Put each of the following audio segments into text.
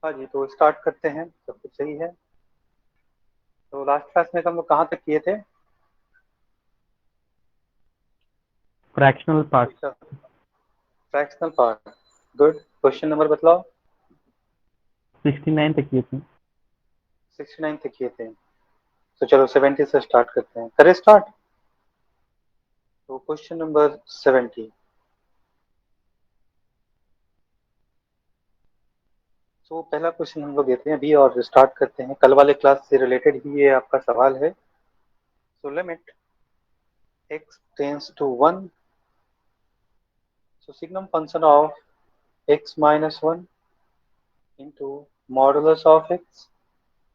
हाँ जी, तो स्टार्ट करते हैं। सब कुछ सही है। तो लास्ट क्लास में हम लोग कहाँ तक किए थे? Fractional part. अच्छा, fractional part. Good. Question number बतलाओ। 69 तक किए थे। 69 तक किए थे। तो चलो 70 से स्टार्ट करते हैं। करें स्टार्ट। तो क्वेश्चन नंबर 70। तो पहला क्वेश्चन हम लोग देते हैं अभी और स्टार्ट करते हैं। कल वाले क्लास से रिलेटेड ही ये आपका सवाल है। So limit x tends to 1। So signum function of x minus 1 into modulus of x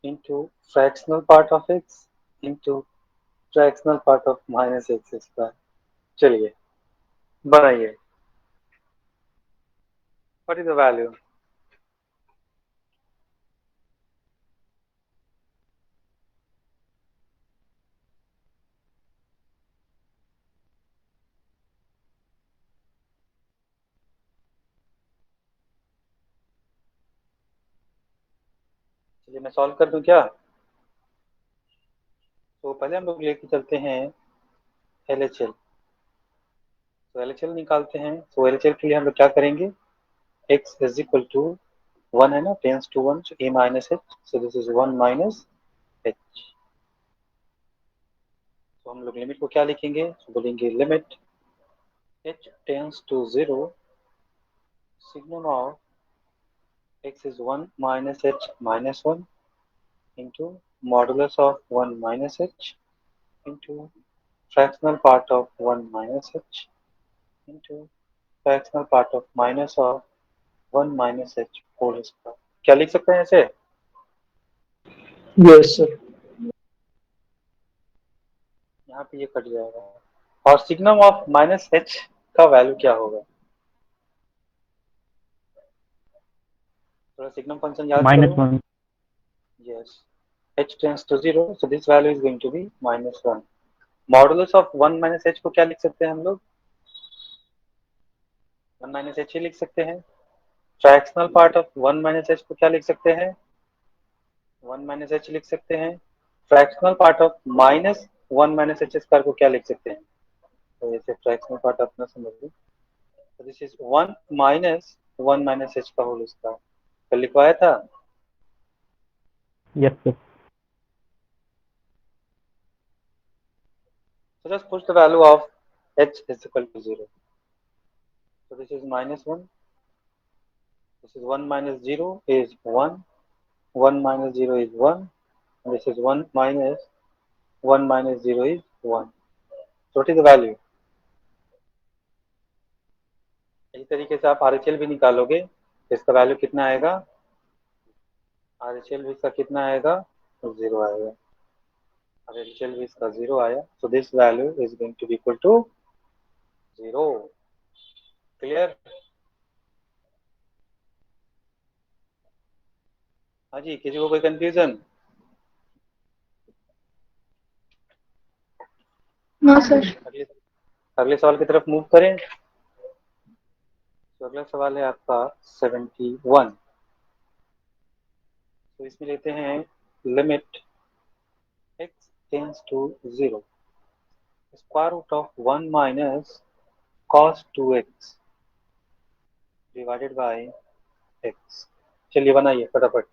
into fractional part of x into fractional part of minus x square. चलिए बनाइए। What is the value? चलिए मैं solve कर दूं क्या? तो पहले हम लोग लेके चलते हैं LHL। तो LHL निकालते हैं। तो LHL के लिए हम लोग क्या करेंगे? x इज इक्वल टू 1 है ना, tends to 1, so a minus h, so this is 1 minus h। तो हम लोग लिमिट को क्या लिखेंगे? तो बोलेंगे limit h tends to 0 signum of x is 1 minus h minus 1 into modulus of 1 minus h into fractional part of 1 minus h into fractional part of minus of 1 minus h whole square। क्या लिख सकते हैं ऐसे? Yes sir. यहाँ पे ये cut जाएगा। और सिग्नम ऑफ माइनस h का वैल्यू क्या होगा? थोड़ा सिग्नम फंक्शन याद करो। -1। Yes, h tends to 0, so this value is going to be -1। Modulus of 1 minus h को क्या लिख सकते हैं हम लोग? 1 माइनस h ही लिख सकते हैं। Fractional part of 1 minus h को क्या लिख सकते हैं? 1 माइनस h लिख सकते हैं। Fractional part of minus 1 minus h square को क्या लिख सकते हैं? तो ऐसे फ्रैक्शनल पार्ट अपना समझ लो। तो this is 1 minus 1 minus h का होल स्क्वायर। कल लिखवाया था। Yes sir. So just push the value of h is equal to 0. So this is -1. This is 1 minus 0 is 1. 1 minus 0 is 1. And this is 1 minus 1 minus 0 is 1. So what is the value? इसी तरीके से आप RHL भी निकालोगे तो इसका value कितना आएगा? RHL भी इसका कितना आएगा? 0 आएगा। RHL भी इसका 0 आया। So this value is going to be equal to 0. Clear? हाँ जी, किसी को कोई कंफ्यूजन? No sir. अगले अगले सवाल की तरफ मूव करें। तो अगला सवाल है आपका 71। तो इसमें लेते हैं limit x tends to 0 square root of 1 minus cos 2x divided by x। चलिए बनाइए फटाफट।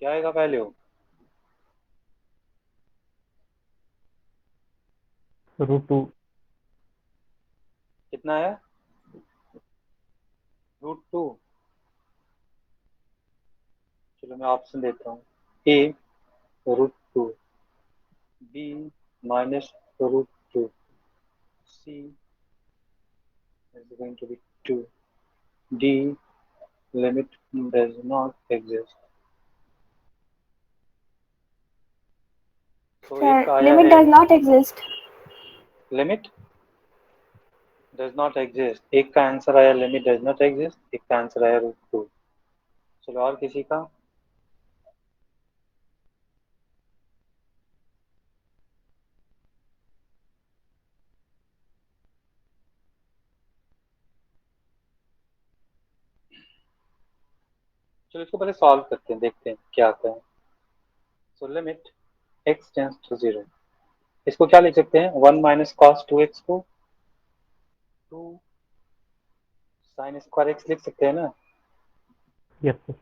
क्या आएगा वैल्यू? √2। कितना आया? √2। चलो मैं ऑप्शन देता हूँ। a √2, b -√2, c is going to be 2, d limit does not exist. तो एक Sir, आया limit है does not exist. Limit does not exist, एक का आंसर आया लिमिट डज नॉट एग्जिस्ट, एक का आंसर आया √2। चलो और किसी का। चलो इसको पहले सॉल्व करते हैं, देखते हैं क्या आता है। So limit x tends to 0, इसको क्या लिख सकते हैं, 1 माइनस कॉस 2x को 2 साइन स्क्वायर एक्स लिख सकते हैं ना। Yes, sir.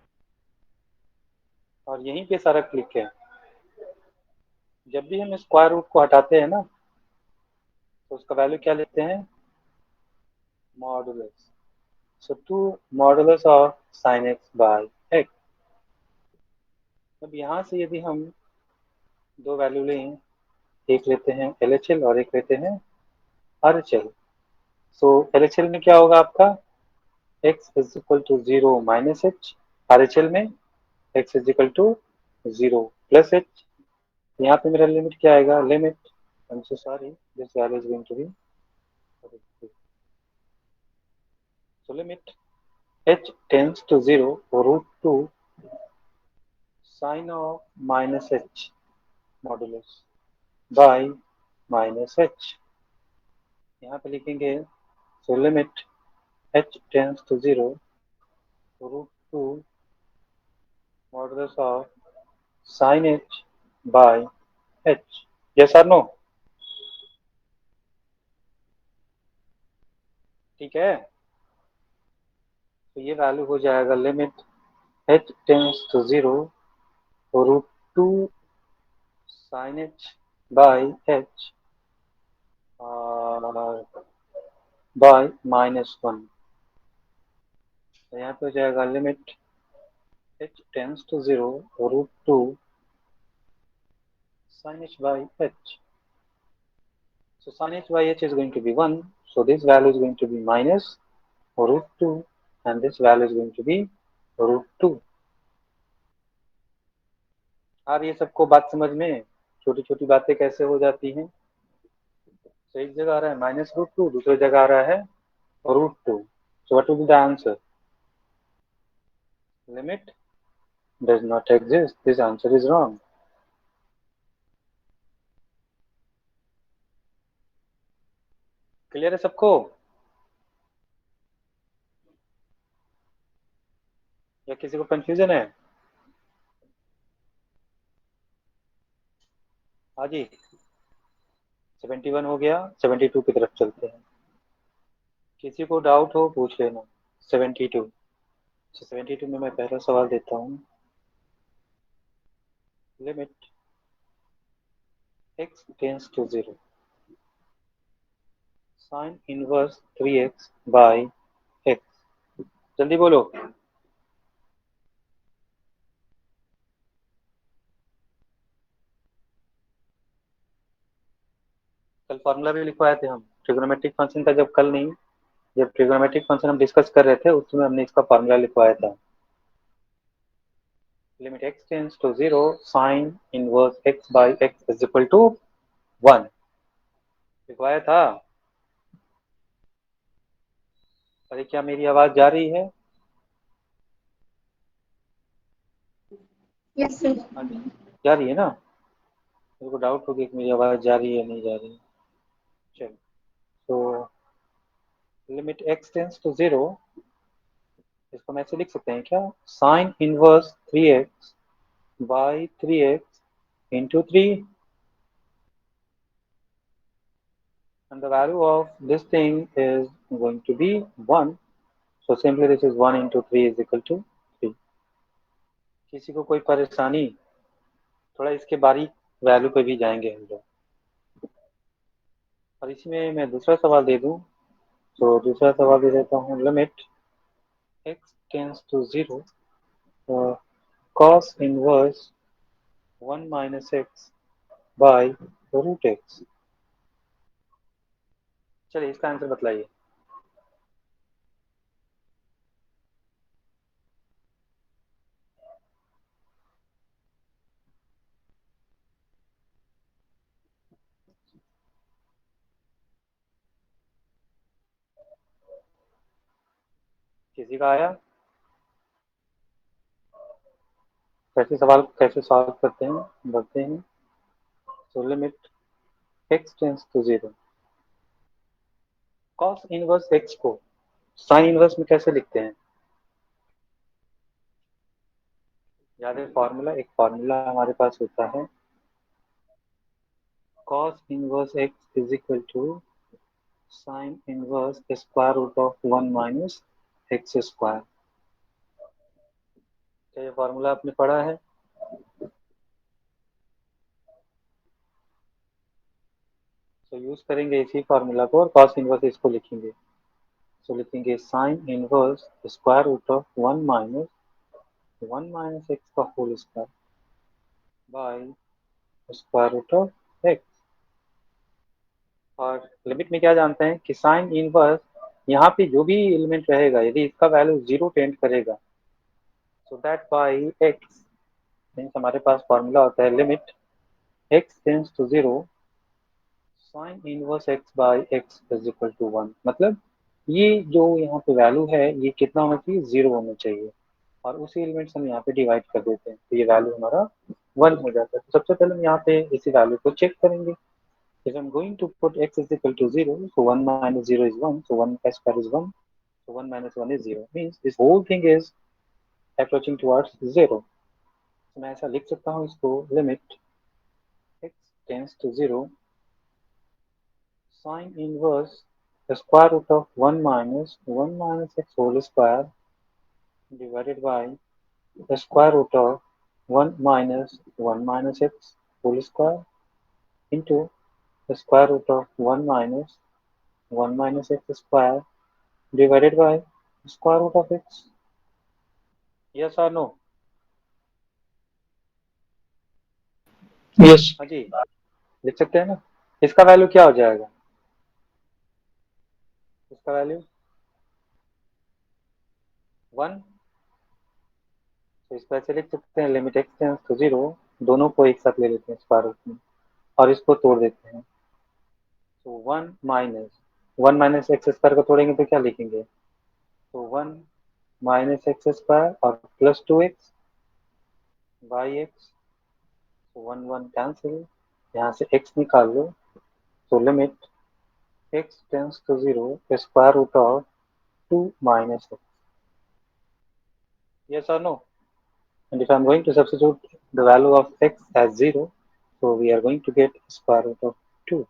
और यहीं पे सारा क्लिक है। जब भी हम स्क्वायर रूट को हटाते हैं ना, तो उसका वैल्यू क्या लेते हैं, modulus. So 2 modulus of sine x by x. अब यहाँ से यदि हम दो वैल्यू लें, एक लेते हैं LHL और एक लेते हैं RHL। सो LHL में क्या होगा आपका, x is equal to 0 minus h, RHL में x is equal to 0 plus h. यहाँ पे मेरा लिमिट क्या आएगा, limit, I am so sorry, this value is going to be, so limit h tends to 0 √2 sine of minus h modulus by minus h. यहाँ पे लिखेंगे, so limit h tends to 0 √2 modulus of sine h by h। Yes और no, ठीक है। तो ये value हो जाएगा limit h tends to 0 √2 sine h by h by -1। तो यहाँ पे हो जाएगा limit h tends to 0 √2 sin h by h. So sin h by h is going to be 1. So this value is going to be minus √2 and this value is going to be √2। अब ये सबको बात समझ में, छोटी छोटी बातें कैसे हो जाती हैं। तो एक जगह आ रहा है -√2, दूसरी जगह आ रहा है √2। So what will be the answer? Limit does not exist. This answer is wrong. Clear है सबको, या किसी को कंफ्यूजन है? हाँ जी, 71 हो गया, 72 की तरफ चलते हैं। किसी को डाउट हो पूछ लेना। 72, 72 में मैं पहला सवाल देता हूँ। Limit x tends to 0 sine inverse 3x by x। जल्दी बोलो। कल फॉर्मूला भी लिखवाए थे हम ट्रिग्नोमेट्रिक फंक्शन का, जब कल नहीं, जब ट्रिग्नोमेट्रिक फंक्शन हम डिस्कस कर रहे थे उसमें हमने इसका फॉर्मूला लिखवाया था। Limit x tends to 0 sine inverse x by x is equal to 1 लिखवाया था। अरे क्या मेरी आवाज जा रही है? Yes, sir. हाँ जी, जा रही है ना। मेरे को डाउट हो गया कि मेरी आवाज जा रही है नहीं जा रही है। चलो, तो लिमिट x टेंस टू 0, इसको हम ऐसे लिख सकते हैं क्या, sign inverse 3x by 3x into 3, and the value of this thing is going to be 1. So simply this is 1 into 3 is equal to 3। किसी को कोई परेशानी? थोड़ा इसके बारीक वैल्यू पे भी जाएंगे हम लोग। और इसमें मैं दूसरा सवाल दे दूं, तो दूसरा सवाल दे देता हूँ। Limit x tends to 0 cos inverse 1 minus x by √x। चलिए इसका आंसर बतलाइए। किसी का आया? कैसे सवाल कैसे सॉल्व करते हैं बढ़ते हैं? So limit x tends to zero. Cos inverse x को साइन इनवर्स में कैसे लिखते हैं? याद है फॉर्मूला? एक फॉर्मूला हमारे पास होता है, cos inverse x is equal to sine inverse square root of one minus x square. क्या ये फॉर्मूला आपने पढ़ा है? तो यूज करेंगे इसी फॉर्मूला को और cos इनवर्स इसको लिखेंगे। तो लिखेंगे sine inverse square root of one minus x का whole square by square root of x. और लिमिट में क्या जानते हैं कि साइन इनवर्स यहाँ पे जो भी एलिमेंट रहेगा यदि इसका वैल्यू जीरो टेंड करेगा, so that by x means हमारे पास फॉर्मूला होता है limit x tends to zero sine inverse x by x is equal to one. मतलब ये जो यहाँ पे वैल्यू है ये कितना होना चाहिए? जीरो होना चाहिए। और उसी एलिमेंट्स हम यहाँ पे डिवाइड कर देते हैं तो ये वैल्यू हमारा वन हो जाता है। तो सबसे पहले हम यहाँ पे इसी वैल्यू को चेक करेंगे। If I'm going to put x is equal to 0, so 1 minus 0 is 1, so 1 plus square is 1, so 1 minus 1 is 0. Means this whole thing is approaching towards 0. So मैं ऐसा लिख सकता हूँ इसको limit x tends to 0 sine inverse the square root of 1 minus x whole square divided by the square root of 1 minus x whole square into the square root of 1 minus x square divided by square root of x। Yes और no? Yes. हाँ जी, लिख सकते हैं ना। इसका value क्या हो जाएगा? इसका वैल्यू वन। तो इसको ऐसे लिख सकते हैं limit x tends to zero, दोनों को एक साथ ले लेते हैं स्क्वायर रूट में और इसको तोड़ देते हैं। तो वन माइनस एक्स स्क्वायर को तोड़ेंगे तो क्या लिखेंगे? तो वन माइनस एक्स स्क्वायर और plus two x by x. One one cancel, यहाँ से एक्स निकाल लो। तो limit x tends to zero square root of two minus x. Yes और no? And if I'm going to substitute the value of x as 0, so we are going to get square root of 2।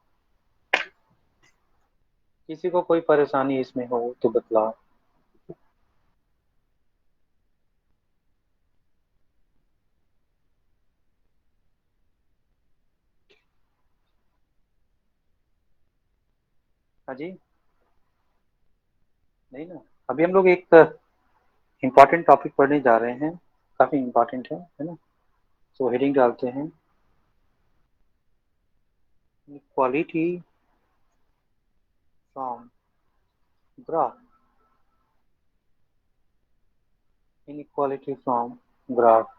किसी को कोई परेशानी इसमें हो तो बतलाओ। हाँ जी? नहीं ना? अभी हम लोग एक इम्पॉर्टेंट टॉपिक पढ़ने जा रहे हैं, काफी इम्पॉर्टेंट है ना? सो हेडिंग डालते हैं equality from graph. Inequality from graph.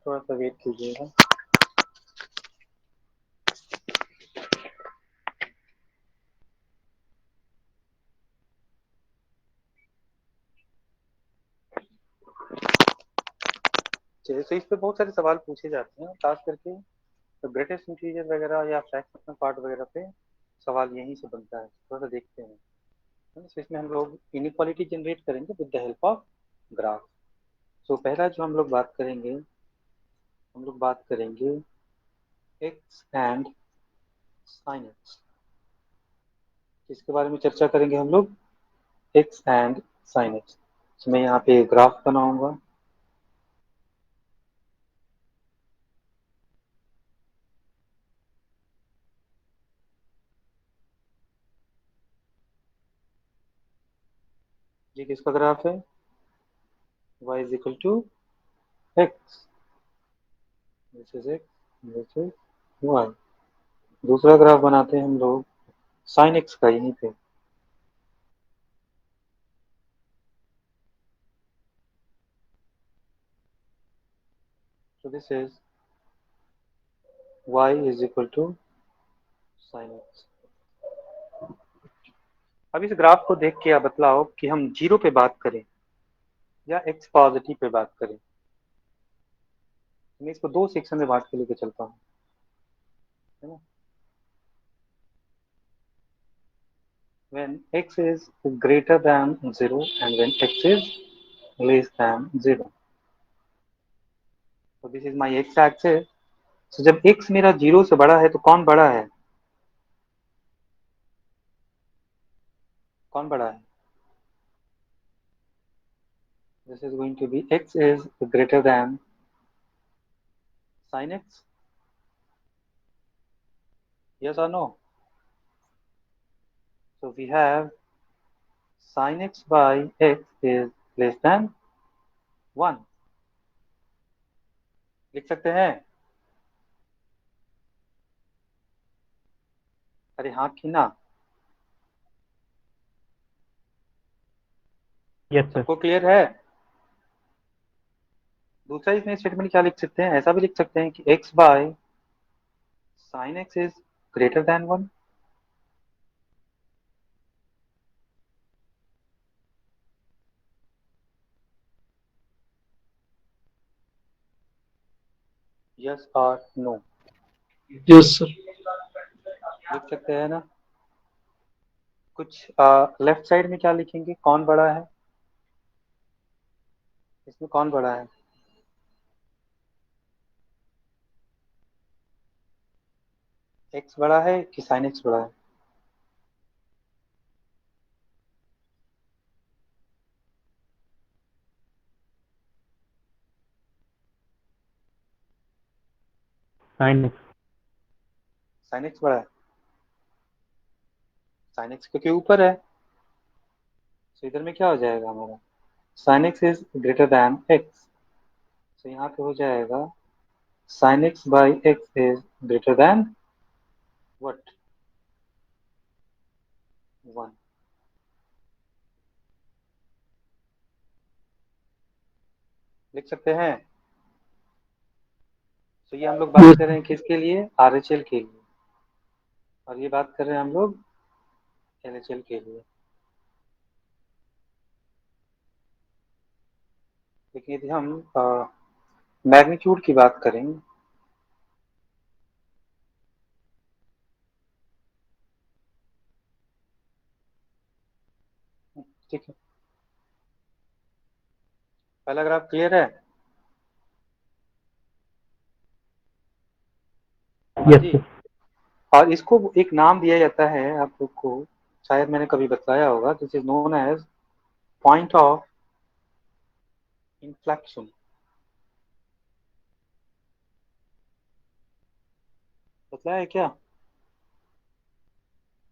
थोड़ा सा वेट कीजिएगा। चलिए, तो इस पे बहुत सारे सवाल पूछे जाते हैं, खास करके तो ग्रेटेस्ट इंटीजर वगैरह या फ्रैक्शनल पार्ट वगैरह पे सवाल यहीं से बनता है। थोड़ा सा देखते हैं। तो इसमें हम लोग इनइक्वालिटी जनरेट करेंगे with the help of graph. So पहला जो हम लोग बात करेंगे एक्स एंड साइन एक्स। इसके बारे में चर्चा करेंगे हम लोग, एक्स एंड साइन एक्स। मैं यहाँ पे ग्राफ बनाऊंगा। ये किसका ग्राफ है? y is equal to x, this is x, this is y. दूसरा ग्राफ बनाते हैं हम लोग साइन एक्स का यहीं पे। तो this is y is equal to sine x. अब इस ग्राफ को देख के आप बतलाओ कि हम जीरो पे बात करें या एक्स पॉजिटिव पे बात करें। मैं इसको दो सेक्शन में बांट के लेके चलता हूँ, है ना। When x is greater than 0 and when x is less than 0. So this is my x axis. So जब x मेरा 0 से बड़ा है तो कौन बड़ा है? कौन बड़ा है? This is going to be x is greater than sin x. Yes or no? So we have sin x by x is less than 1. लिख सकते हैं? अरे हाँ कि ना? Yes, sir. सबको क्लियर है? दूसरा इसमें स्टेटमेंट क्या लिख सकते हैं? ऐसा भी लिख सकते हैं कि x by sin x is greater than 1. Yes or no? Yes, sir. लिख सकते हैं ना? कुछ लेफ्ट साइड में क्या लिखेंगे? कौन बड़ा है? इसमें कौन बड़ा है? एक्स बड़ा है कि साइन एक्स बड़ा है? Sin x. साइन एक्स बड़ा है। साइन एक्स क्योंकि ऊपर है, तो इधर में क्या हो जाएगा हमारा? Sign x is greater than x, तो यहाँ पे हो जाएगा sign x by x is greater than what? 1। लिख सकते हैं? तो ये हम लोग बात Yes. कर रहे हैं किसके लिए? आरएचएल के लिए, और ये बात कर रहे हैं हम लोग एलएचएल के लिए। लेकिन यदि हम मैग्नीट्यूड की बात करें, ठीक है, पहला ग्राफ क्लियर है? हाँ Yes, जी। sir. और इसको एक नाम दिया जाता है आप लोग को, शायद मैंने कभी बताया होगा, this is known as point of inflection. बताया है क्या?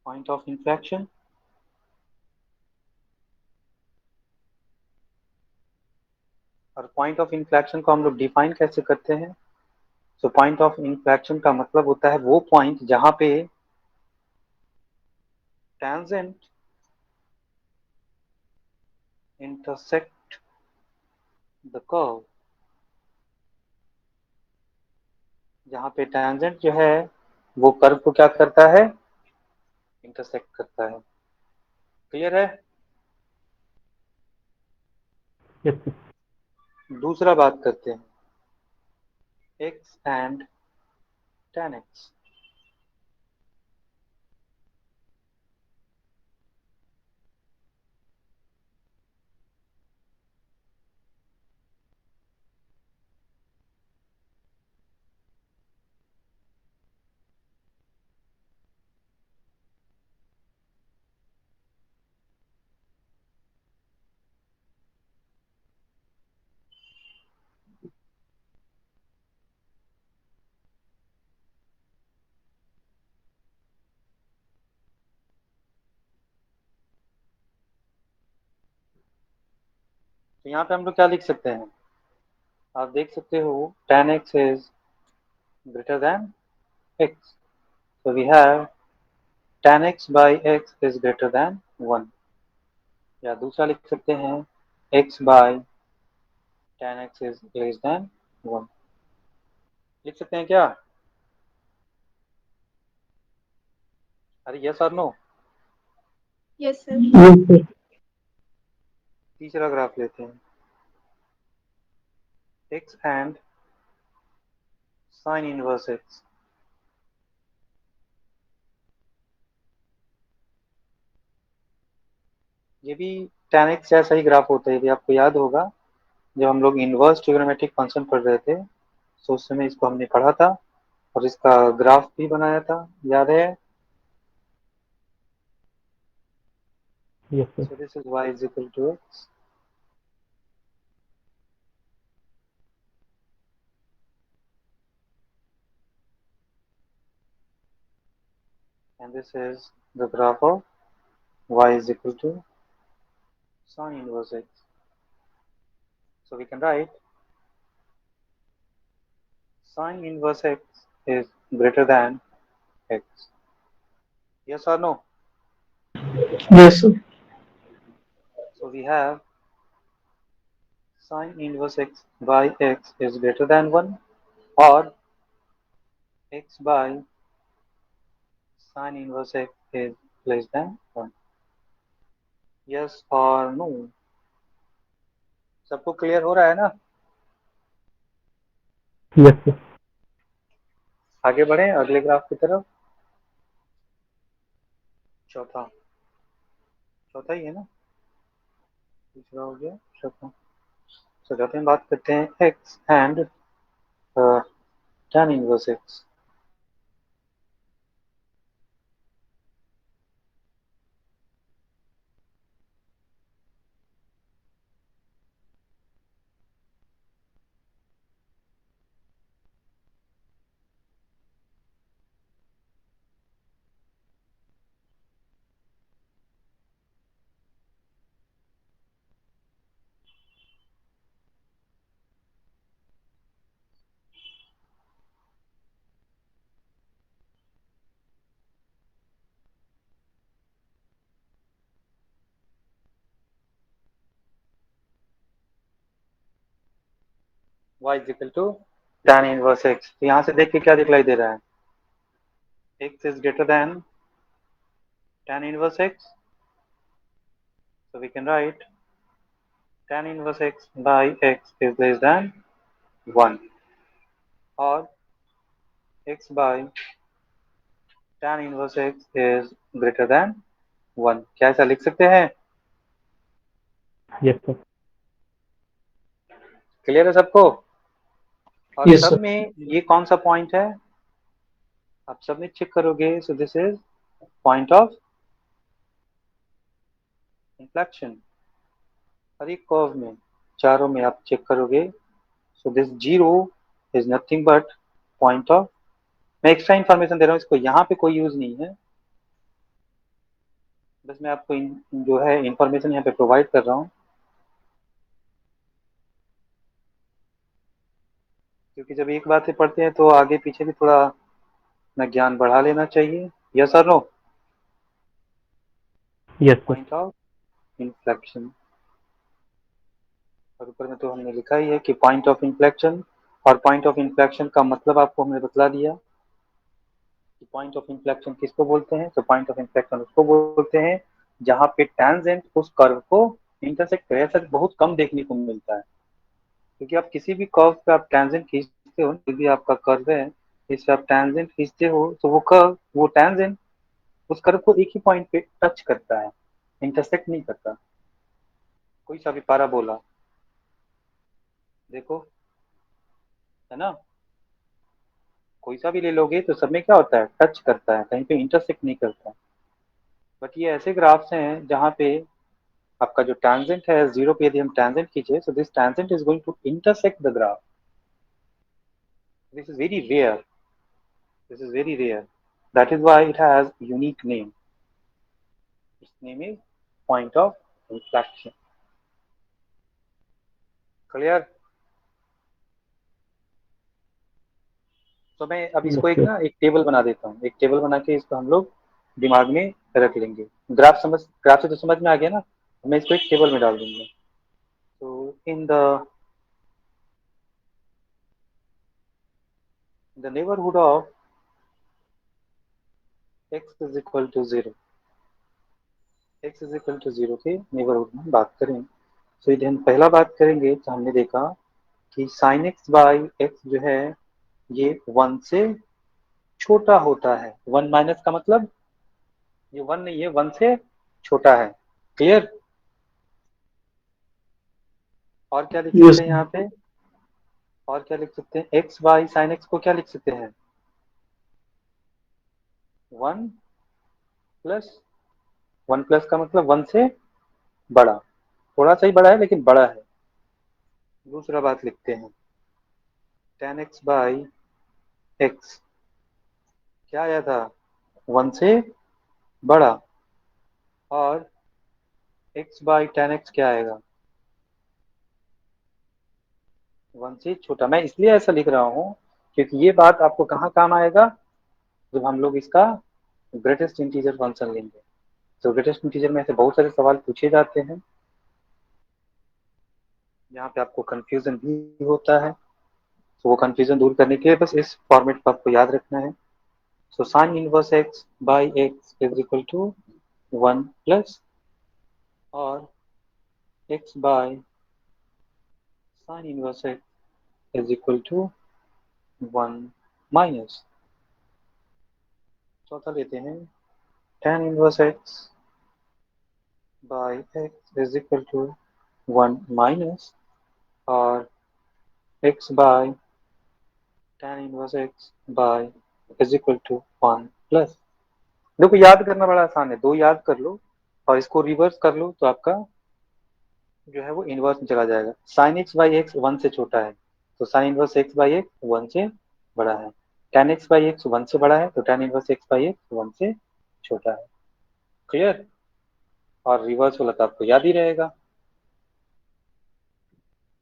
Point of inflection. और पॉइंट ऑफ इन्फ्लेक्शन को हम लोग डिफाइन कैसे करते हैं? सो पॉइंट ऑफ इन्फ्लेक्शन का मतलब होता है वो पॉइंट जहां पे टेंजेंट इंटरसेक्ट द कर्व। जहां पे टेंजेंट जो है वो कर्व को क्या करता है? इंटरसेक्ट करता है। क्लियर है? Yes, sir. दूसरा बात करते हैं एक्स एंड tan एक्स। तो यहाँ पे हम लोग क्या लिख सकते हैं? आप देख सकते हो tan x is greater than x, so we have tan x by x is greater than 1। या दूसरा लिख सकते हैं x by tan x is less than 1। लिख सकते हैं क्या? अरे यस और no? Yes, sir. Yes, sir. तीसरा ग्राफ लेते हैं, x and sin inverse x। ये भी tan x जैसा ही ग्राफ होता है, यदि आपको याद होगा जब हम लोग इनवर्स ट्रिग्नोमेट्रिक फंक्शन पढ़ रहे थे तो उस समय इसको हमने पढ़ा था और इसका ग्राफ भी बनाया था, याद है? Yes, sir. So this is y is equal to x and this is the graph of y is equal to sin inverse x. So we can write sin inverse x is greater than x. Yes or no? Yes, sir. So we have sin inverse x by x is greater than 1 or x by sin inverse x is less than 1. Yes or no? सबको clear हो रहा है ना? Yes, sir. आगे बढ़े अगले graph की तरफ। चौथा चौथा ही है ना, तीसरा हो गया चौथा। तो चौथे में बात करते हैं x and tan inverse x। y is equal to tan inverse x। तो यहाँ से देख के क्या दिखलाई दे रहा है? x is greater than tan inverse x, so we can write tan inverse x by x is less than 1 or x by tan inverse x is greater than 1। क्या ऐसा लिख सकते हैं? Yes, sir. क्लियर है सबको? और Yes, सब sir. में ये कौन सा पॉइंट है आप सब में चेक करोगे? So this is point of inflection. हर एक कर्व में चारों में आप चेक करोगे, so this zero is nothing but point of. मैं एक्स्ट्रा इन्फॉर्मेशन दे रहा हूँ, इसको यहाँ पे कोई यूज नहीं है, बस मैं आपको जो है इन्फॉर्मेशन यहाँ पे प्रोवाइड कर रहा हूँ, क्योंकि जब एक बात से पढ़ते हैं तो आगे पीछे भी थोड़ा अपना ज्ञान बढ़ा लेना चाहिए। यस और no? Yes, sir. Point of inflection, और ऊपर में तो हमने लिखा ही है कि पॉइंट ऑफ इन्फ्लेक्शन, और पॉइंट ऑफ इन्फ्लेक्शन का मतलब आपको हमने बतला दिया कि पॉइंट ऑफ इन्फ्लेक्शन किसको बोलते हैं। तो पॉइंट ऑफ इन्फ्लेक्शन उसको बोलते हैं जहाँ पे टेंजेंट उस कर्व को इंटरसेक्ट करे। ऐसा बहुत कम देखने को मिलता है, क्योंकि आप किसी भी कर्व पे आप टेंजेंट खींचते हो, यदि आपका कर्व है इस पे आप टेंजेंट खींचते हो तो वो कर्व, वो टेंजेंट उस कर्व को एक ही पॉइंट पे टच करता है, इंटरसेक्ट नहीं करता। कोई सा भी पाराबोला देखो, है ना, कोई सा भी ले लोगे तो सब में क्या होता है, टच करता है, कहीं पे इंटरसेक्ट नहीं करता। बट ये ऐसे ग्राफ्स हैं जहाँ पे आपका जो टेंजेंट है जीरो पे, यदि हम टेंजेंट खींचे so this tangent is going to intersect the graph. This is very rare, this is very rare, that is why it has unique name. Its name is point of inflection. Clear? तो मैं अब Yes, इसको एक sir. ना एक table बना देता हूँ, एक टेबल बना के इसको हम लोग दिमाग में रख लेंगे। ग्राफ से तो समझ में आ गया ना, मैं इसको एक टेबल में डाल दूंगा। तो in the neighbourhood of x is equal to 0, x is equal to 0 के नेबरहुड में बात करें तो यदि हम पहला बात करेंगे तो हमने देखा कि sin x बाई एक्स जो है ये 1 से छोटा होता है। 1 माइनस का मतलब ये 1 नहीं है, 1 से छोटा है। क्लियर? और क्या लिख Yes, सकते हैं sir. यहाँ पे? और क्या लिख सकते हैं? x बाई साइन एक्स को क्या लिख सकते हैं? 1 प्लस, 1 प्लस का मतलब 1 से बड़ा, थोड़ा सा ही बड़ा है लेकिन बड़ा है। दूसरा बात लिखते हैं tan x बाई एक्स क्या आया था? 1 से बड़ा। और x बाई tan x क्या आएगा? 1 से छोटा। मैं इसलिए ऐसा लिख रहा हूँ क्योंकि ये बात आपको कहाँ काम आएगा? जब हम लोग इसका ग्रेटेस्ट इंटीजर फंक्शन लेंगे। तो ग्रेटेस्ट इंटीजर में से बहुत सारे सवाल पूछे जाते हैं, यहाँ पे आपको कंफ्यूजन भी होता है। तो वो कंफ्यूजन दूर करने के लिए बस इस फॉर्मेट को आपको याद रखना है। So sine inverse x by x is equal to 1 plus, और x by sine inverse x is equal to 1 minus. चौथा लेते हैं tan inverse x by x is equal to 1 minus, और x by tan inverse x by is equal to 1 plus. देखो याद करना बड़ा आसान है, दो याद कर लो और इसको रिवर्स कर लो तो आपका जो है वो इनवर्स में चला जाएगा। साइन एक्स बाई एक्स 1 से छोटा है तो sign inverse x by x 1 से बड़ा है। tan एक्स बाई एक्स 1 से बड़ा है तो tan inverse x by x 1 से छोटा है। क्लियर? और रिवर्स वाला तो आपको याद ही रहेगा।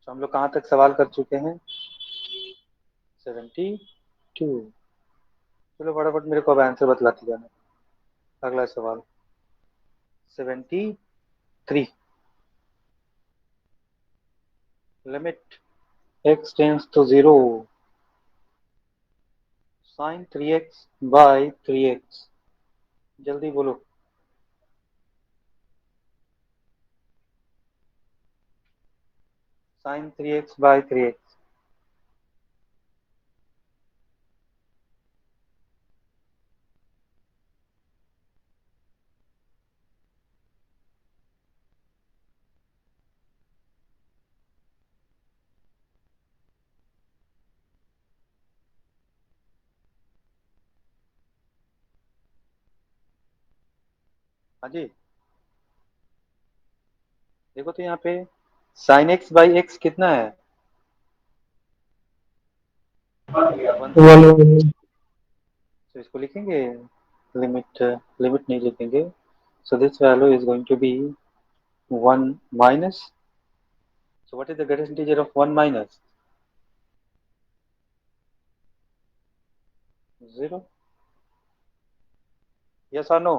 तो हम लोग कहाँ तक सवाल कर चुके हैं? 72। चलो फटाफट मेरे को अब आंसर बतलाते जाना। अगला सवाल 73। Limit x tends to 0 sine 3x by 3x। जल्दी बोलो। Sine 3x by 3x। हाँ जी, देखो तो यहाँ पे साइन एक्स बाई एक्स कितना है? 1 से। 1. तो इसको लिखेंगे, लिमिट लिमिट नहीं लिखेंगे। So this value is going to be 1 minus. So what is the greatest integer of 1 minus? 0। Yes और नो?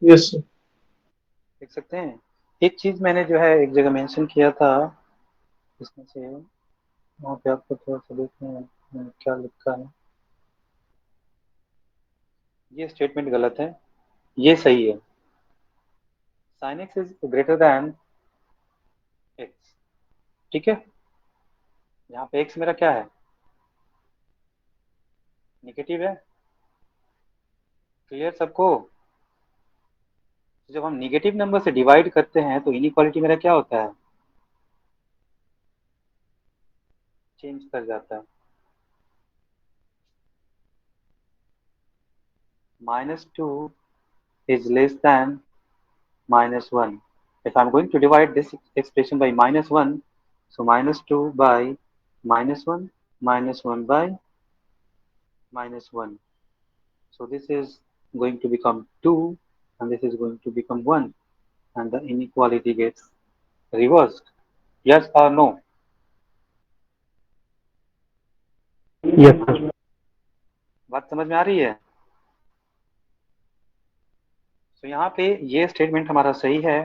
Yes, sir. लिख सकते हैं। एक चीज मैंने जो है एक जगह मेंशन किया था, इसमें से वहाँ पे आपको थोड़ा सा देखना है मैंने क्या लिखा है। ये स्टेटमेंट गलत है, ये सही है। Sign x is greater than x. ठीक है, यहाँ पे एक्स मेरा क्या है? निगेटिव है। क्लियर सबको? जब हम निगेटिव नंबर से डिवाइड करते हैं तो इनइक्वालिटी मेरा क्या होता है? चेंज कर जाता है। -2 is less than -1. If I'm going to divide this expression by -1, so -2 by -1, -1 by -1. So this is going to become 2 and this is going to become 1 and the inequality gets reversed. Yes or no? Yes, sir. बात समझ में आ रही है? तो यहाँ पे ये statement हमारा सही है,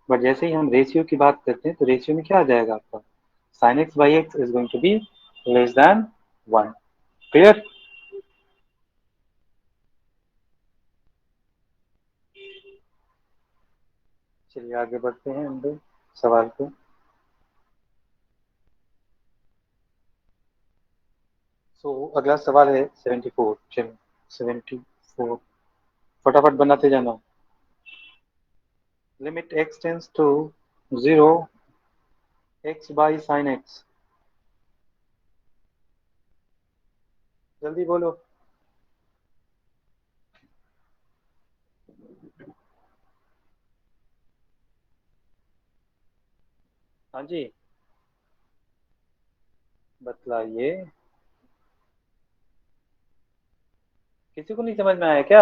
बट जैसे ही हम रेशियो की बात करते हैं तो रेशियो में क्या आ जाएगा आपका? sin x by x is going to be less than 1. Clear? चलिए आगे बढ़ते हैं हम लोग सवाल पे। अगला सवाल है 74। चलो 74 फटाफट बनाते जाना। Limit x tends to 0 x by sine x। जल्दी बोलो। हाँ जी, बतलाइए। किसी को नहीं समझ में आया क्या?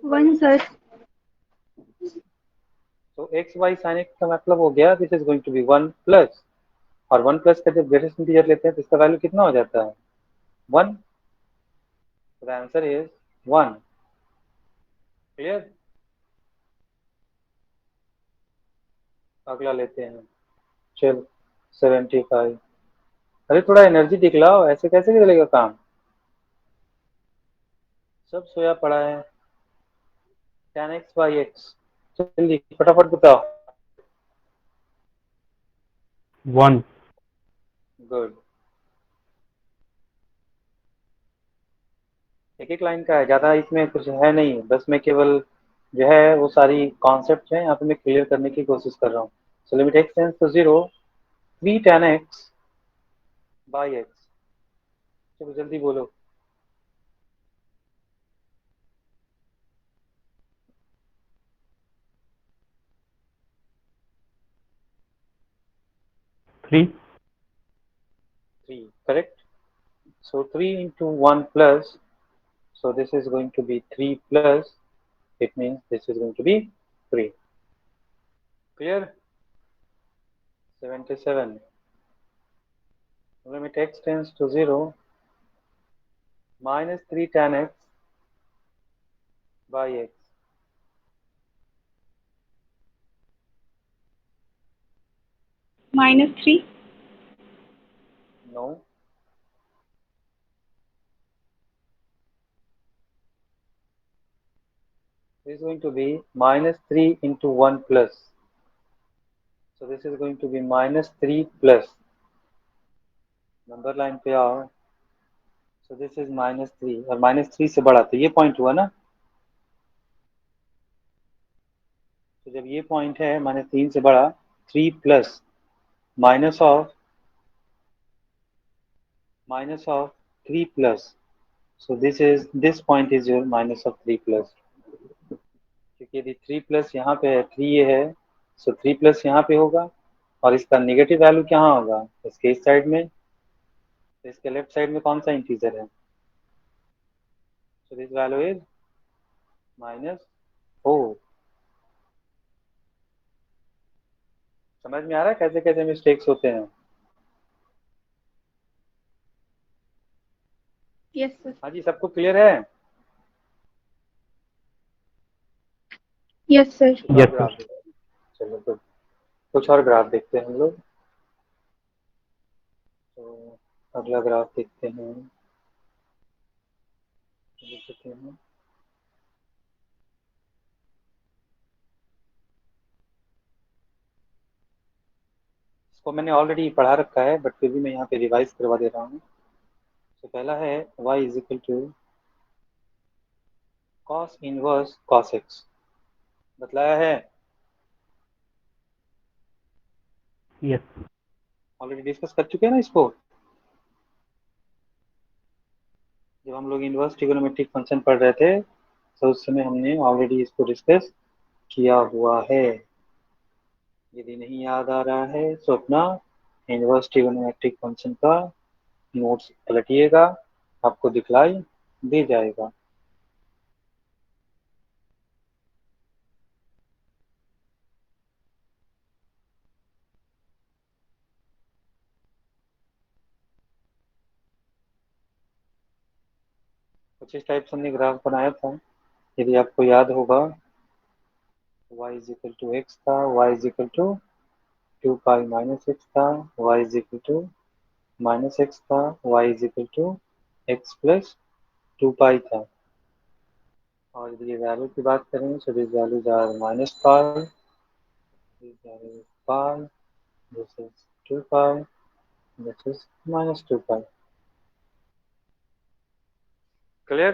1 सर। तो एक्स वाई साइन एक्स का मतलब हो गया this is going to be 1 plus. और 1 प्लस का जब ग्रेटेस्ट इंटीजर लेते हैं तो इसका वैल्यू कितना हो जाता है? 1। The answer is 1। क्लियर। अगला लेते हैं। चलो 75। अरे थोड़ा एनर्जी दिखलाओ, ऐसे कैसे चलेगा काम? सब सोया पड़ा है। tan x बाई एक्स, जल्दी फटाफट बताओ। 1. गुड। एक एक लाइन का है, ज्यादा इसमें कुछ है नहीं, बस मैं केवल जो है वो सारी कॉन्सेप्ट है यहाँ पे मैं क्लियर करने की कोशिश कर रहा हूँ। So limit x tends to 0 3 tan x by x. चलो जल्दी बोलो। 3. 3 correct. So 3 into 1 plus, so this is going to be 3 plus, it means this is going to be 3. Clear? 77. Limit x tends to 0 minus 3 tan x by x. -3. No, this is going to be minus 3 into 1 plus. So this is going to be minus 3 plus. Number line पे आओ। So this is -3 और -3 से बड़ा, तो ये point हुआ ना। तो जब ये पॉइंट है -3 से बड़ा, 3 plus minus of 3 plus. So this point is your minus of 3 plus. क्योंकि यदि 3 प्लस यहाँ पे है, 3 ये है, सो 3 प्लस यहाँ पे होगा और इसका नेगेटिव वैल्यू कहाँ होगा? इसके इस साइड में। तो इसके लेफ्ट साइड में कौन सा इंटीजर है? सो दिस वैल्यू इज -4। समझ में आ रहा है कैसे कैसे मिस्टेक्स होते हैं? Yes sir. हाँ जी, सबको क्लियर है? Yes sir. कुछ और Yes, sir. ग्राफ देखते हैं। चलो तो कुछ और ग्राफ देखते हैं हम लोग। तो अगला ग्राफ देखते हैं। देखते हैं। इसको मैंने ऑलरेडी पढ़ा रखा है बट फिर भी मैं यहाँ पे रिवाइज करवा दे रहा हूँ। तो पहला है y is equal to cos inverse cos x। बतलाया है, Yes. ऑलरेडी डिस्कस कर चुके हैं ना इसको। जब हम लोग इनवर्स ट्रिगोनोमेट्रिक फंक्शन पढ़ रहे थे तो उस समय हमने ऑलरेडी इसको डिस्कस किया हुआ है। यदि नहीं याद आ रहा है तो अपना इनवर्स ट्रिगोनोमेट्रिक फंक्शन का नोट्स पलटिएगा, आपको दिखलाई दे जाएगा। कुछ इस टाइप से हमने ग्राफ बनाया था, यदि आपको याद होगा। y is equal to x था, y is equal to 2 pi minus x था, y is equal to minus x था, y is equal to x plus 2 pi था। और यदि ये वैल्यू की बात करें तो this values are -5 pi, this is 2 pi, this is minus 2 pi. Clear?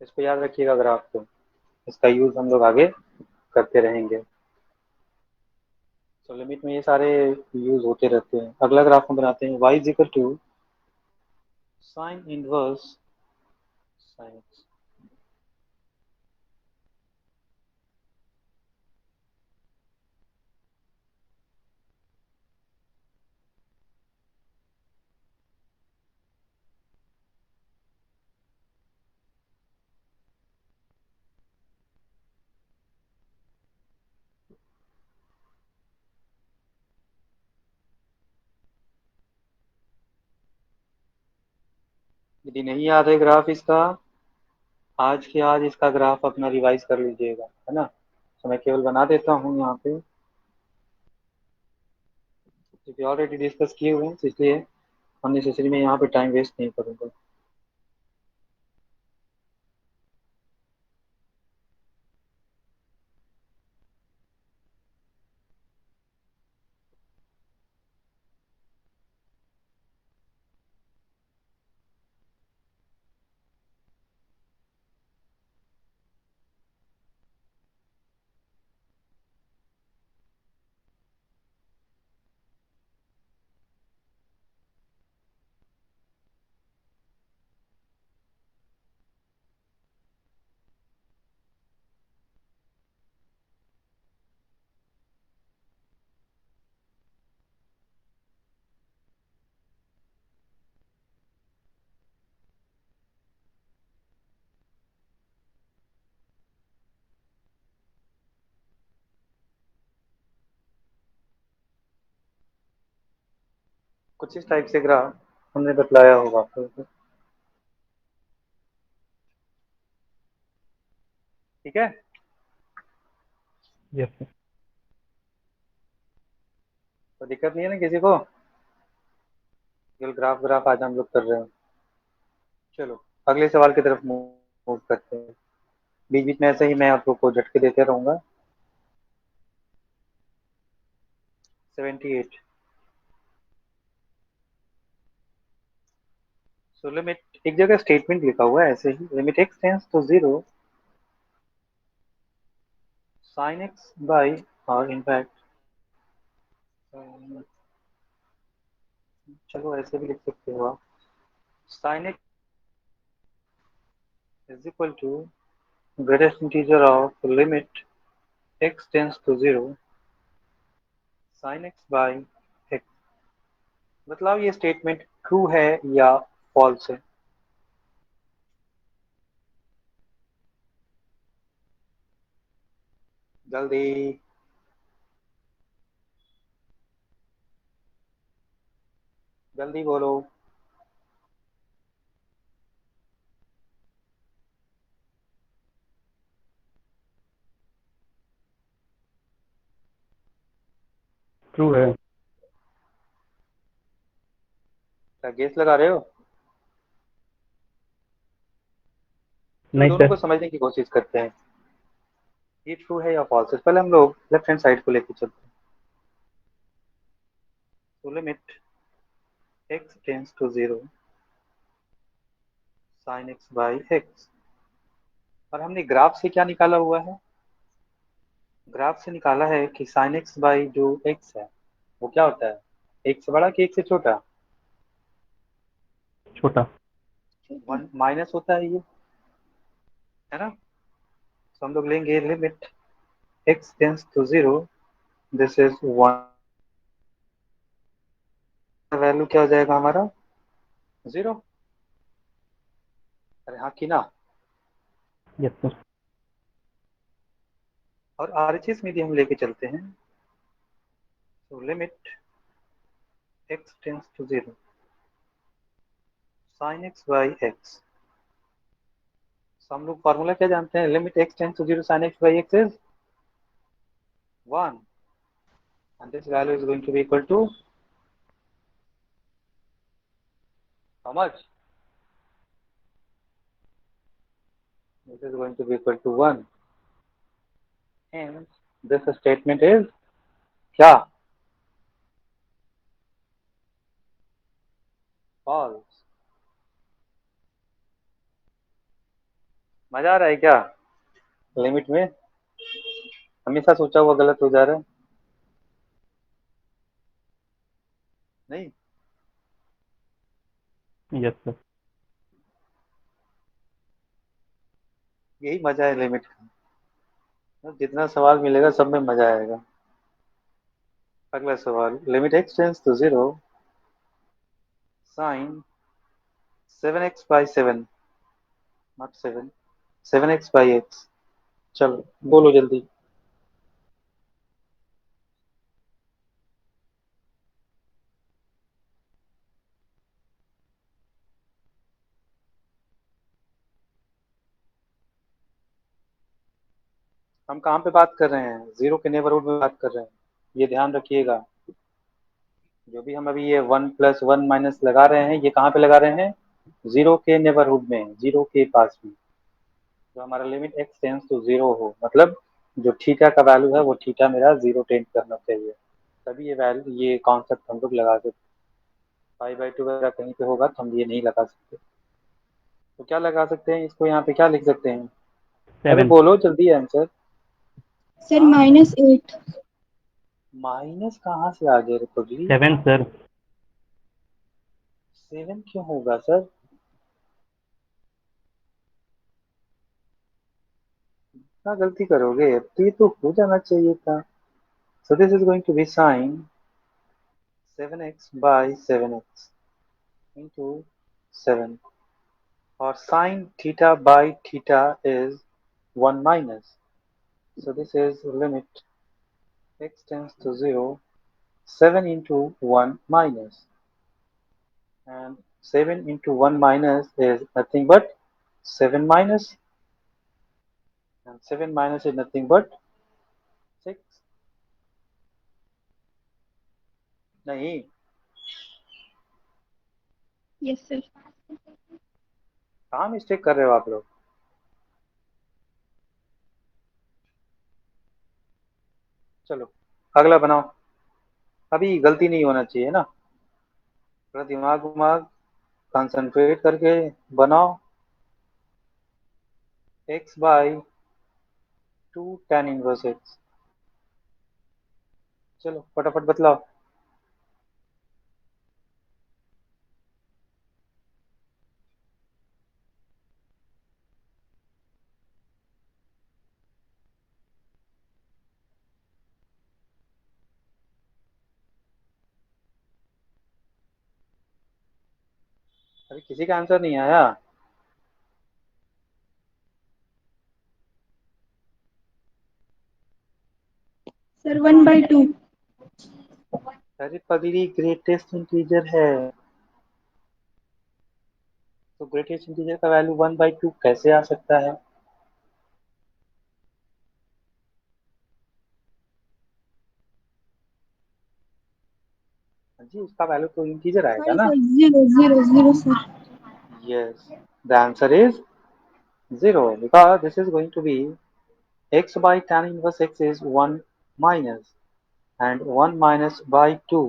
इसको याद रखिएगा ग्राफ को, इसका यूज हम लोग आगे करते रहेंगे। तो लिमिट में ये सारे यूज होते रहते हैं। अगला ग्राफ हम बनाते हैं y is equal to sine inverse sine x. यदि नहीं याद है ग्राफ इसका, आज के आज इसका ग्राफ अपना रिवाइज कर लीजिएगा, है ना। तो मैं केवल बना देता हूँ यहाँ पे, क्योंकि ऑलरेडी डिस्कस किए हुए हैं, तो इसलिए अननेसेसरी में यहाँ पे टाइम वेस्ट नहीं करूँगा। कुछ इस टाइप से ग्राफ हमने बतलाया होगा आपको, ठीक है। Yes sir. तो दिक्कत नहीं है ना किसी को, केवल ग्राफ ग्राफ आज हम लोग कर रहे हैं। चलो अगले सवाल की तरफ मूव करते हैं। बीच बीच में ऐसे ही मैं आप लोग को झटके देते रहूंगा। 78। सो लिमिट, एक जगह स्टेटमेंट लिखा हुआ है ऐसे ही, limit x tends to zero sine x by, और इनफैक्ट चलो ऐसे भी लिख सकते हो आप, sine x is equal to greatest integer of limit x tends to zero sine x by x. मतलब ये स्टेटमेंट ट्रू है या फॉल्स है? जल्दी जल्दी बोलो। ट्रू है। क्या गेस लगा रहे हो? चलो नहीं दोनों सर। को समझने की कोशिश करते हैं, ये ट्रू है या फॉल्स है। पहले हम लोग लेफ्ट हैंड साइड को लेके चलते हैं। तो limit x tends to zero sine x by x, और हमने ग्राफ से क्या निकाला हुआ है? ग्राफ से निकाला है कि साइन एक्स बाई जो एक्स है वो क्या होता है, एक से बड़ा कि एक से छोटा? छोटा। वन माइनस होता है ये, है ना। तो हम लोग लेंगे limit x tends to zero, this is one, value क्या हो जाएगा हमारा? जीरो। अरे हाँ कि ना। Yes sir. और आरएचएस में भी हम लेके चलते हैं। तो limit x tends to zero sine x by x, हम लोग फॉर्मूला क्या जानते हैं? Limit x tends to zero sine x by x is one, and this value is going to be equal to how much? This is going to be equal to 1, and this statement is क्या? False. मजा आ रहा है क्या limit में? हमेशा सोचा हुआ गलत हो जा रहा है। नहीं। Yes sir. यही मजा है लिमिट का, जितना सवाल मिलेगा सब में मजा आएगा। अगला सवाल, limit x tends to zero sine 7x/7, not 7, 7x/x। चलो बोलो जल्दी। हम कहाँ पे बात कर रहे हैं? जीरो के नेबरहुड में बात कर रहे हैं, ये ध्यान रखिएगा। जो भी हम अभी ये 1 + 1 माइनस लगा रहे हैं, ये कहाँ पे लगा रहे हैं? जीरो के नेबरहुड में, जीरो के पास में। तो हमारा limit x tends to zero हो, मतलब जो थीटा का वैल्यू है वो थीटा मेरा जीरो टेंड करना चाहिए, तभी ये वैल्यू, ये कॉन्सेप्ट हम लोग लगा सकते। 5/2 वगैरह कहीं पे होगा तो हम ये नहीं लगा सकते। तो क्या लगा सकते हैं इसको, यहाँ पे क्या लिख सकते हैं? अरे 7। बोलो जल्दी आंसर। सर हाँ, -8। माइनस कहाँ से आ गए रे पगली? 7 सर। 7 क्यों होगा सर? क्या गलती करोगे? तो ये तो हो जाना चाहिए था। So this is going to be sine 7x/7x into 7, or sine theta by theta is 1 minus. So this is limit x tends to 0, 7 into 1 minus, and 7 into 1 minus is nothing but 7 minus, and 7 minus is nothing but 6. नहीं, yes sir. कहाँ mistake कर रहे हो आप लोग? चलो अगला बनाओ, अभी गलती नहीं होना चाहिए ना, थोड़ा दिमाग उमाग कंसंट्रेट करके बनाओ। x/2 tan inverse x। चलो फटाफट बतलाओ। अभी किसी का आंसर नहीं आया? सर 1/2। अरे पगली, ग्रेटेस्ट इंटीजर है, तो ग्रेटेस्ट इंटीजर का वैल्यू 1/2 कैसे आ सकता है? जी उसका वैल्यू तो इंटीजर आएगा सॉरी ना। Sir, 0 sir. Yes, the answer is 0, because this is going to be x by tan inverse x is 1 minus, and 1 minus by 2,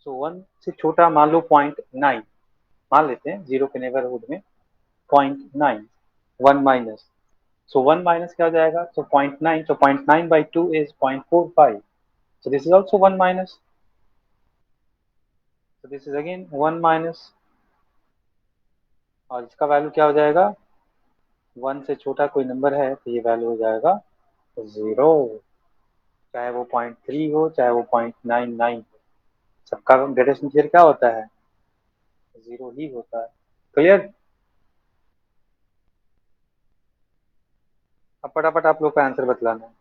so 1 से छोटा मान लो 0.9, मान लेते हैं जीरो के नेबरहुड में 0.9, 1 माइनस, so 1 minus क्या हो जाएगा? so 0.9, so 0.9 by 2 is 0.45, so this is also 1 minus, so this is again 1 minus, और इसका वैल्यू क्या हो जाएगा? 1 से छोटा कोई नंबर है तो ये वैल्यू हो जाएगा 0, चाहे वो 0.3 हो चाहे वो 0.99 हो, सबका ग्रेटेस्ट इंटीजर क्या होता है? 0 ही होता है। क्लियर? अब फटाफट आप लोग का आंसर बतलाना है,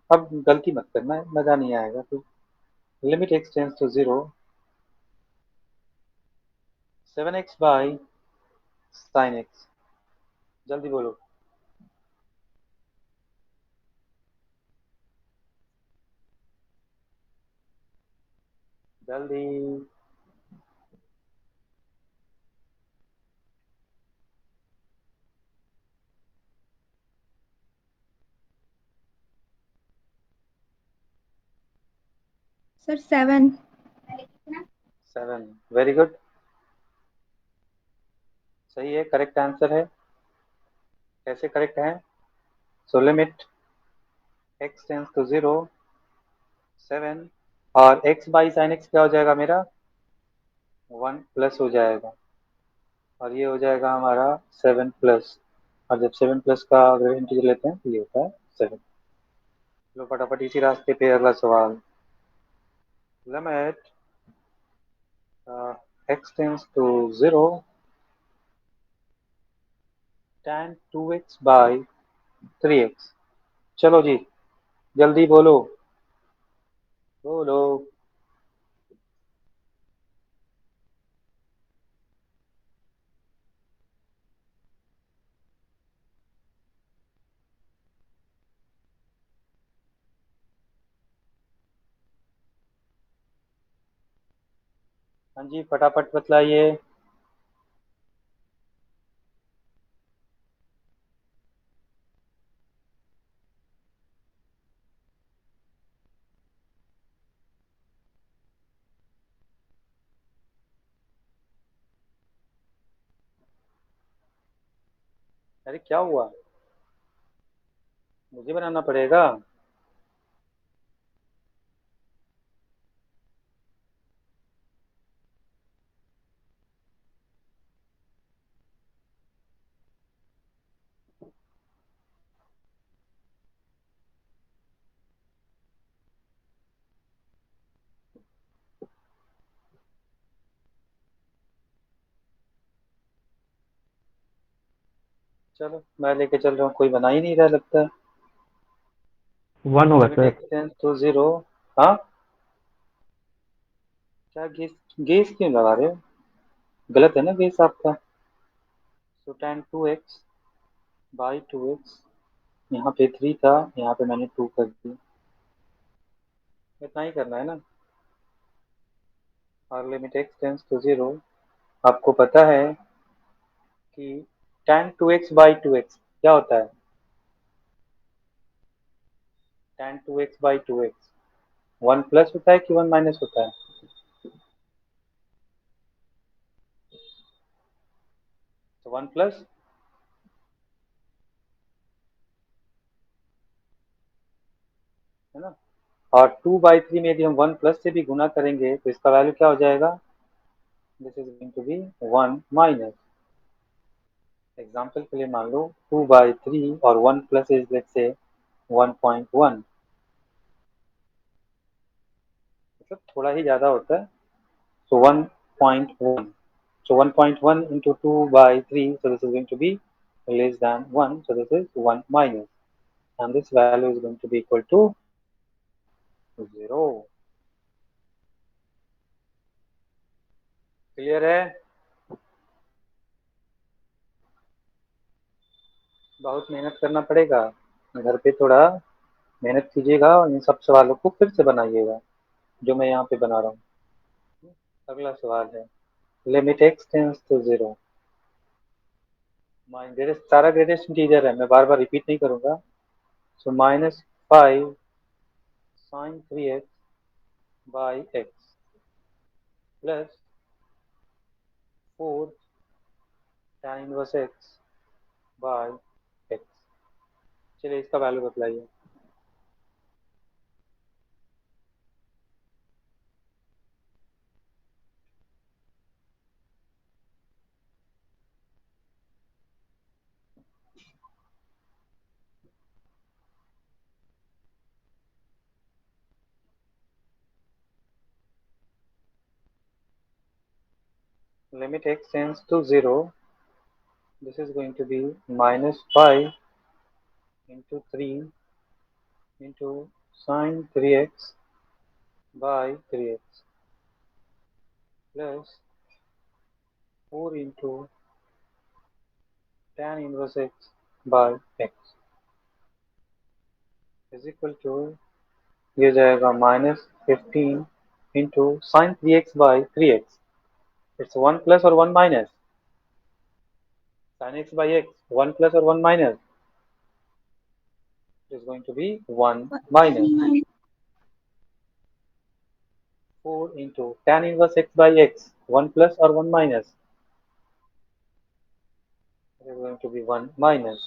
अब गलती मत करना है, मजा नहीं आएगा। तो limit x tends to 0 7x/sin x, जल्दी बोलो। जल्दी। Sir, 7. 7, वेरी गुड, सही है, करेक्ट आंसर है। कैसे करेक्ट है? So limit x tends to 0, 7, और x बाई साइन x क्या हो जाएगा मेरा? 1 प्लस हो जाएगा, और ये हो जाएगा हमारा 7 प्लस, और जब 7 प्लस का अगर इंटीजर लेते हैं तो ये होता है 7। चलो फटाफट इसी रास्ते पे अगला सवाल। Limit x tends to 0, tan 2x by 3x। चलो जी, जल्दी बोलो बोलो। हाँ जी, फटाफट बतलाइए। अरे क्या हुआ? मुझे बनाना पड़ेगा? चलो मैं लेके चल रहा हूँ, कोई बना ही नहीं रहा लगता है। 1 होगा limit sir. X tends to 0। हाँ, क्या गेस? गेस क्यों लगा रहे हो? गलत है ना गेस आपका। सो tan 2x बाई 2x, यहाँ पे 3 था, यहाँ पे मैंने 2 कर दिया, इतना ही करना है ना। और लिमिट एक्स टेंस टू 0, आपको पता है कि tan 2x बाई 2x क्या होता है? tan 2x by 2x 1 plus होता है कि 1 माइनस होता है? तो 1 प्लस है ना। और 2/3 में यदि हम 1 प्लस से भी गुना करेंगे तो इसका वैल्यू क्या हो जाएगा? This is going to be 1 minus. Example के लिए मान लो 2/3 और 1 प्लस इज लेट्स से 1.1, मतलब थोड़ा ही ज्यादा होता है। सो 1.1, so 1.1 into 2/3, so this is going to be less than 1, so this is 1 minus, and this value is going to be equal to 0। Clear है? बहुत मेहनत करना पड़ेगा, घर पे थोड़ा मेहनत कीजिएगा और इन सब सवालों को फिर से बनाइएगा जो मैं यहाँ पे बना रहा हूँ। अगला सवाल है लिमिट एक्स टेंस टू 0, सारा ग्रेडेशन इंटीजर है, मैं बार बार रिपीट नहीं करूंगा। So -5 sin 3x by x plus 4 tan inverse x by x. चलिए इसका वैल्यू बतलाइए। Limit x tends to 0, this is going to be -5 into 3 into sin 3x by 3x plus 4 into tan inverse x by x is equal to, ये जाएगा -15 into sin 3x by 3x, it's 1 plus or 1 minus? Sin x by x 1 plus or 1 minus? It is going to be 1 minus, into tan inverse x by x, 1 plus or 1 minus? It is going to be 1 minus.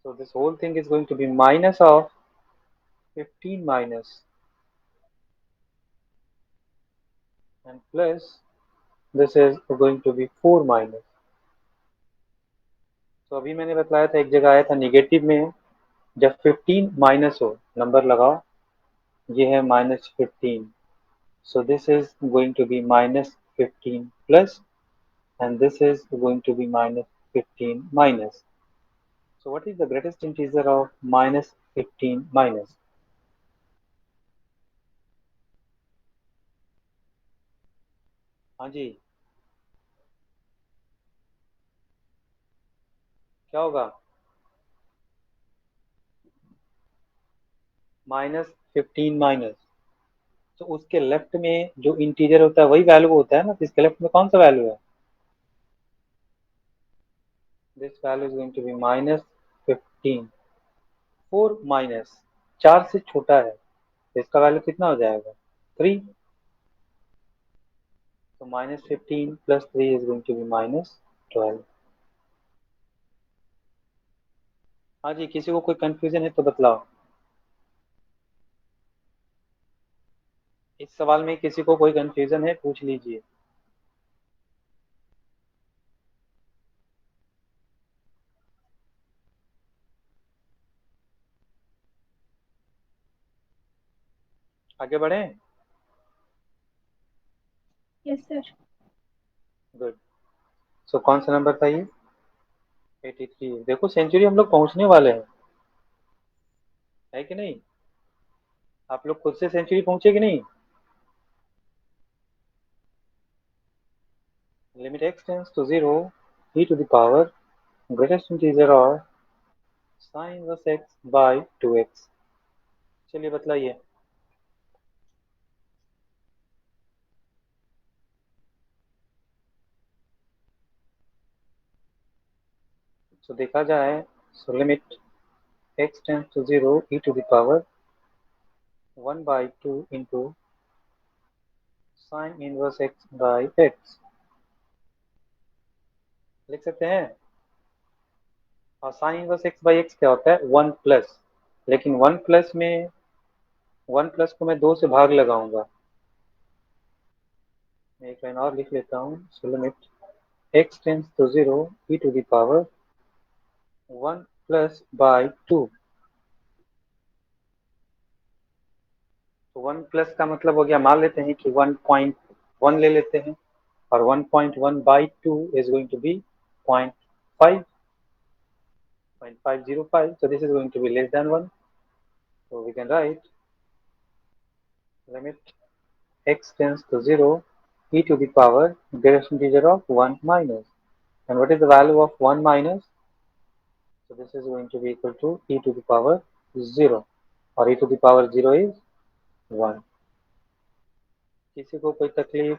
So this whole thing is going to be minus of 15 minus and plus this is going to be 4 minus. तो अभी मैंने बताया था एक जगह आया था negative में जब 15 माइनस हो नंबर लगाओ ये है -15 so this is going to be -15 plus and this is going to be -15 minus. So what is the greatest integer of -15 minus? हाँ जी क्या होगा -15 माइनस तो उसके लेफ्ट में जो इंटीजर होता है वही वैल्यू होता है ना तो इसके लेफ्ट में कौन सा वैल्यू है this value is going to be -15 4 minus 4 से छोटा है तो इसका वैल्यू कितना हो जाएगा 3 तो -15 plus 3 is going to be -12. हाँ जी किसी को कोई कंफ्यूजन है तो बतलाओ इस सवाल में किसी को कोई कंफ्यूजन है पूछ लीजिए आगे बढ़े Yes, sir. गुड सो कौन सा नंबर था ये 83 देखो सेंचुरी हम लोग पहुंचने वाले हैं है कि नहीं आप लोग खुद से सेंचुरी पहुंचे कि नहीं limit x tends to 0 e to the power greatest integer और sin inverse x by 2x चलिए बतलाइए तो देखा जाए सो limit x tends to 0 e to the power 1 by 2 into sin inverse x by x लिख सकते हैं और sin inverse x by x क्या होता है 1 प्लस लेकिन 1 प्लस में 1 प्लस को मैं 2 से भाग लगाऊंगा मैं एक लाइन और लिख लेता हूँ so limit x tends to 0 e to the power 1 plus by 2 तो 1 प्लस का मतलब हो गया मान लेते हैं कि 1.1 ले लेते हैं और 1.1 by 2 is going to be 0.5 0.505 so this is going to be less than 1 so we can write limit x tends to 0 e to the power greatest integer of 1 minus and what is the value of 1 minus so this is going to be equal to e to the power 0 और e to the power 0 is 1 किसी को कोई तकलीफ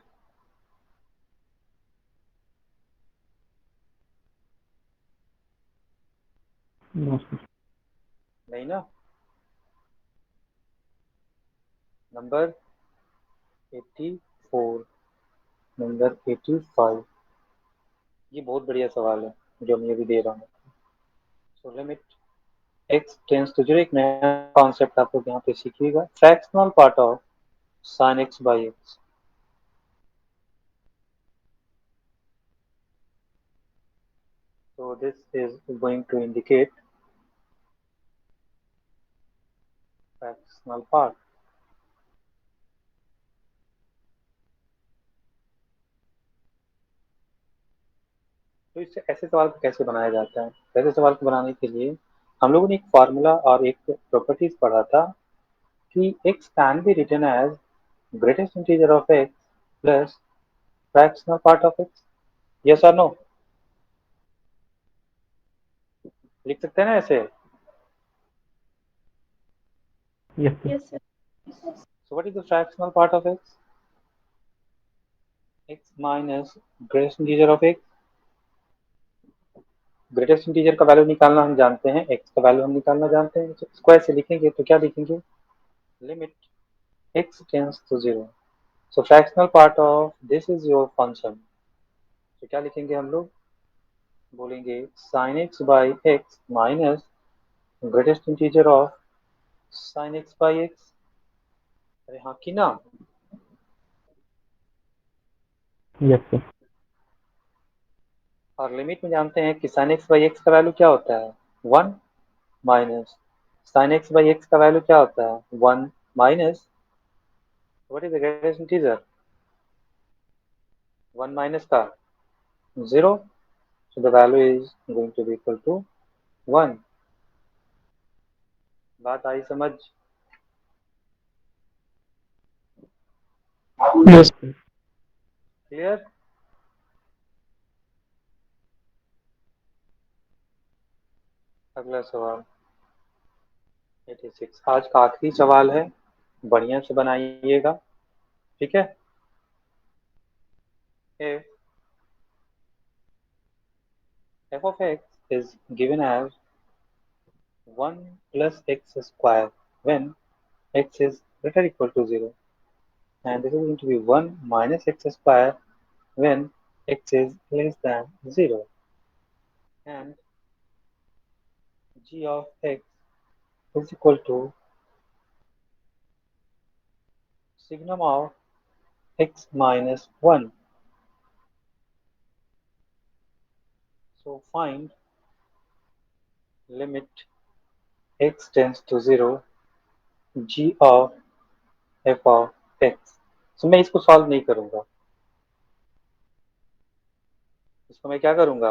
No, sir. नहीं ना number 84 number 85 ये बहुत बढ़िया सवाल है जो मैं अभी दे रहा हूँ so limit x tends to 0 एक नया कॉन्सेप्ट आप लोग यहाँ पे सीखिएगा fractional part of sin x by x so this is going to indicate fractional part तो इससे ऐसे सवाल को कैसे बनाया जाता है ऐसे सवाल को बनाने के लिए हम लोगों ने एक फार्मूला और एक प्रॉपर्टीज पढ़ा था कि x can be written as greatest integer of x plus fractional part of x yes और नो लिख सकते हैं ना ऐसे Yes, sir. Yes, sir. so what is the fractional part of x x minus greatest integer of x greatest integer का value निकालना हम जानते हैं x का वैल्यू हम निकालना जानते हैं तो इसको ऐसे लिखेंगे तो क्या लिखेंगे limit x tends to 0. So fractional part of this is your function. तो क्या लिखेंगे हम लोग? बोलेंगे sin x by x minus greatest integer of sin x by x. अरे हाँ कि ना? Yes, sir. और लिमिट में जानते हैं कि sin x by x का वैल्यू क्या होता है? 1 minus sin x by x का वैल्यू क्या होता है? 1 minus what is the greatest integer? 1 minus का 0. So the value is going to be equal to 1. बात आई समझ? Yes, sir. क्लियर? अगला सवाल 86 आज का आखिरी सवाल है, बढ़िया से बनाइएगा, ठीक है? If f of x is given as 1 plus x square when x is greater or equal to 0, and this is going to be 1 minus x square when x is less than 0, and g of x is equal to signum of x minus 1. So find limit x tends to 0 g of f of x. So मैं इसको solve नहीं करूंगा, इसको मैं क्या करूंगा?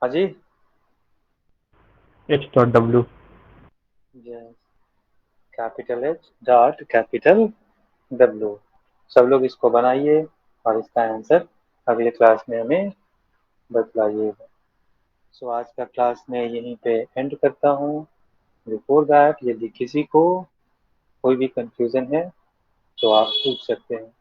हाँ जी, H dot W. Capital H dot capital W. सब लोग इसको बनाइए और इसका आंसर अगले क्लास में हमें बतलाइएगा. सो आज का क्लास मैं यहीं पे एंड करता हूँ. बिफोर दैट यदि किसी को कोई भी कंफ्यूजन है तो आप पूछ सकते हैं.